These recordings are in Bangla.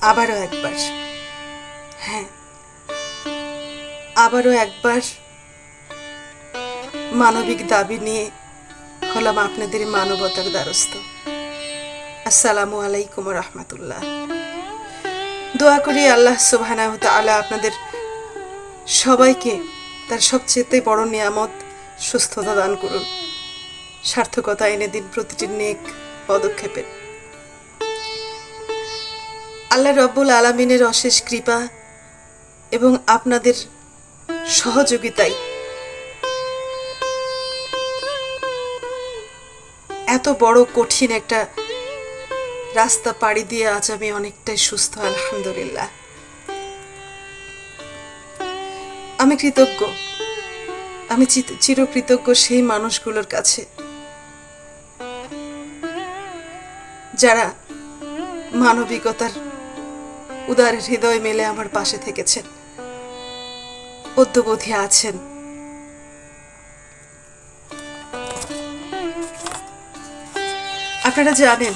আবারও একবার, হ্যাঁ আবারও একবার মানবিক দাবি নিয়ে হলাম আপনাদের মানবতার দ্বারস্থ। আসসালামু আলাইকুম রহমতুল্লাহ। দোয়া করি আল্লাহ সুবহানাহু ওয়া তাআলা আপনাদের সবাইকে তার সবচেয়ে বড় নিয়ামত সুস্থতা দান করুন, সার্থকতা এনে দিন প্রতিটি নেক পদক্ষেপে। আল্লাহ রব্বুল আলামিনের অশেষ কৃপা এবং আপনাদের সহযোগিতায় এত বড় কঠিন একটা রাস্তা পাড়ি দিয়ে আজ আমি অনেকটাই সুস্থ, আলহামদুলিল্লাহ। আমি কৃতজ্ঞ, আমি চিরকৃতজ্ঞ সেই মানুষগুলোর কাছে যারা মানবিকতার উদার হৃদয় মেলে আমার পাশে থেকেছেন, অদ্যবধি আছেন। আপনারা জানেন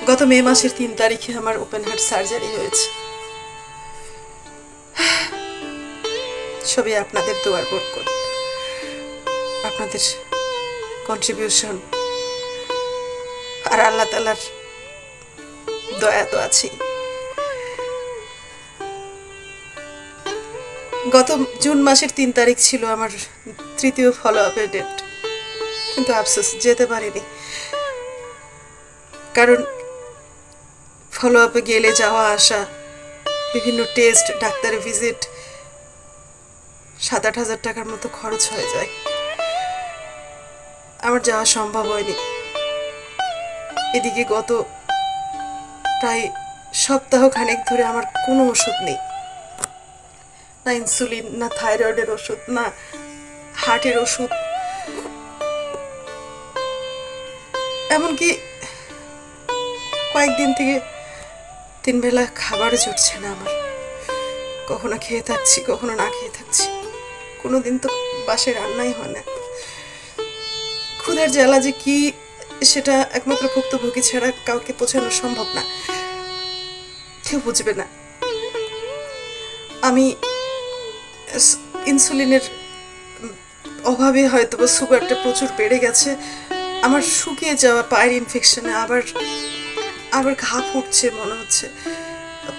গত মে মাসের 3 তারিখে আমার ওপেন হার্ট সার্জারি হয়েছে। সবই আপনাদের দোয়ার বরকত, আপনাদের কন্ট্রিবিউশন আর আল্লাহ তাআলার দয়া তো আছেই। গত জুন মাসের 3 তারিখ ছিল আমার তৃতীয় ফলো আপের ডেট, কিন্তু আফসোস যেতে পারিনি, কারণ ফলো আপে গেলে যাওয়া আসা, বিভিন্ন টেস্ট, ডাক্তারের ভিজিট 7-8 হাজার টাকার মতো খরচ হয়ে যায়। আমার যাওয়া সম্ভব হয়নি। এদিকে গত প্রায় সপ্তাহ খানেক ধরে আমার কোনো ওষুধ নেই, না ইনসুলিন, না থাইরয়েডের ওষুধ, না হার্টের ওষুধ, এমনকি কয়েকদিন থেকে 3 বেলা খাবারও জুটছে না আমার। কখনো খেয়ে থাকছি, কখনো না খেয়ে থাকছি, কোনোদিন তো বাসায় রান্নাই হয় না। ক্ষুধার জ্বালা যে কি সেটা একমাত্র ভুক্তভোগী ছাড়া কাউকে বোঝানো সম্ভব না, কেউ বুঝবে না। আমি ইনসুলিনের অভাবে হয়তো বা সুগারটা প্রচুর বেড়ে গেছে, আমার শুকিয়ে যাওয়া পায়ের ইনফেকশনে আবার ঘা ফুটছে, মনে হচ্ছে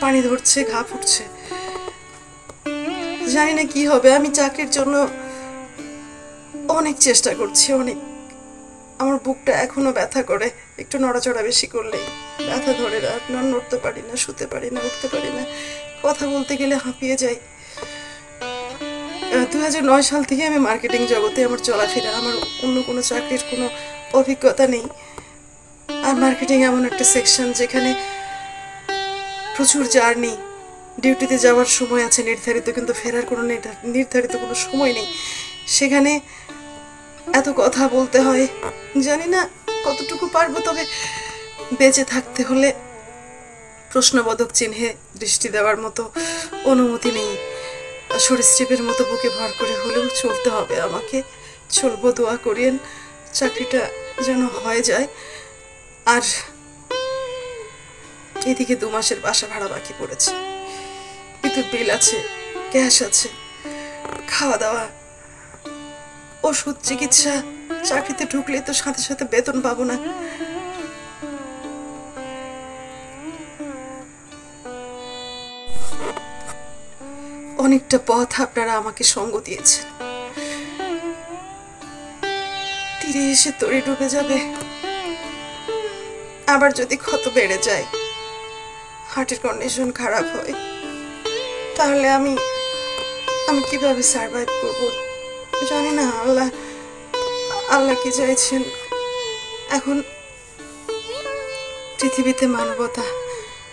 পানি ধরছে, ঘা ফুটছে, জানি না কি হবে। আমি চাকরির জন্য অনেক চেষ্টা করছি, অনেক। আমার বুকটা এখনো ব্যথা করে, একটু নড়াচড়া বেশি করলেই ব্যথা ধরে, নড়তে পারি না, শুতে পারি না, উঠতে পারি না, কথা বলতে গেলে হাঁপিয়ে যাই। 2009 সাল থেকে আমি মার্কেটিং জগতে আমার চলাফেরা, আমার অন্য কোনো চাকরির কোনো অভিজ্ঞতা নেই। আর মার্কেটিং এমন একটা সেকশন যেখানে প্রচুর জার্নি, ডিউটিতে যাওয়ার সময় আছে নির্ধারিত, কিন্তু ফেরার কোনো নির্ধারিত কোনো সময় নেই। সেখানে এত কথা বলতে হয়, জানি না কতটুকু পারবো, তবে বেঁচে থাকতে হলে প্রশ্নবোধক চিহ্নে দৃষ্টি দেওয়ার মতো অনুমতি নেই। সরীসৃপের মতো বুকে ভর করে হলেও চলতে হবে আমাকে। চলবো, দোয়া করিয়েন চাকরিটা যেন হয়ে যায়। আর এদিকে 2 মাসের বাসা ভাড়া বাকি পড়েছে, বিদ্যুৎ বিল আছে, গ্যাস আছে, খাওয়া দাওয়া, ওষুধ, চিকিৎসা। চাকরিতে ঢুকলে তো সাথে সাথে বেতন পাবো না। অনেকটা পথ আপনারা আমাকে সঙ্গ দিয়েছেন, তীরে এসে তরি ডুবে যাবে। আবার যদি ক্ষত বেড়ে যায়, হার্টের কন্ডিশন খারাপ হয়, তাহলে আমি কিভাবে সার্ভাইভ করব জানি না। আল্লাহ কি চাইছেন। এখন পৃথিবীতে মানবতা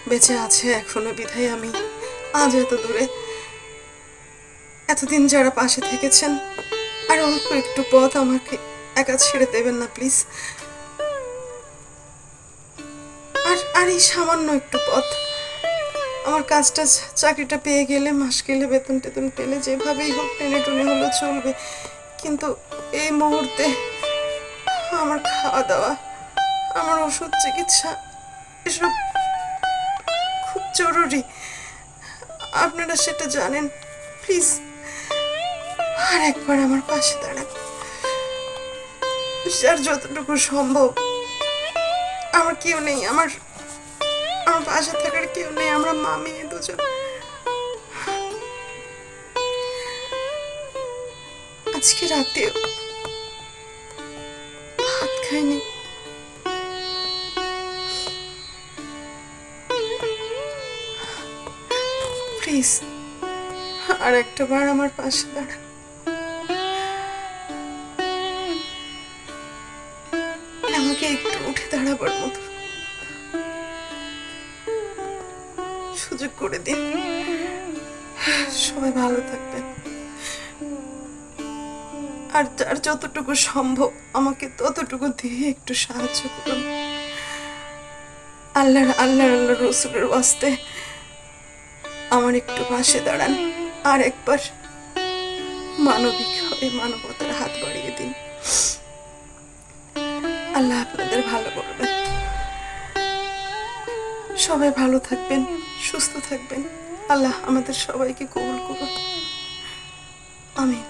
বেঁচে আছে এখনো, বিধায় আমি আজ এত দূরে। এতদিন যারা পাশে থেকেছেন, আর অল্প একটু পথ, আমাকে একা ছেড়ে দেবেন না প্লিজ। আর এই সামান্য একটু পথ, আমার কাজটা, চাকরিটা পেয়ে গেলে, মাস গেলে, বেতন টেতন পেলে যেভাবেই হোক টেনে টুনে হলেও চলবে, কিন্তু এই মুহূর্তে আমার খাওয়া দাওয়া, আমার ওষুধ, চিকিৎসা, এসব জরুরি, আপনারা সেটা জানেন। প্লিজ আর একবার আমার পাশে দাঁড়ান। আর যতটুকু সম্ভব, আমার কেউ নেই, আমার পাশে থাকার কেউ নেই, আমরা মা মেয়ে দুজন। আজকে রাতে ভাত খাইনি। প্লিজ আর একটা বার আমার পাশে দাঁড়ান। আমাকে একটু উঠে দাঁড়াবার মতো সুযোগ করে দিন। সবাই ভালো থাকবেন, আর যার যতটুকু সম্ভব আমাকে ততটুকু দিয়ে একটু সাহায্য করুন। আল্লাহ রসুলের ওয়াস্তে আমার একটু পাশে দাঁড়ান। আর একবার মানবিক হয়ে মানবতার হাত বাড়িয়ে দিন। আল্লাহ আপনাদের ভালো করবেন। সবাই ভালো থাকবেন, সুস্থ থাকবেন। আল্লাহ আমাদের সবাইকে কবুল করুন। আমিন।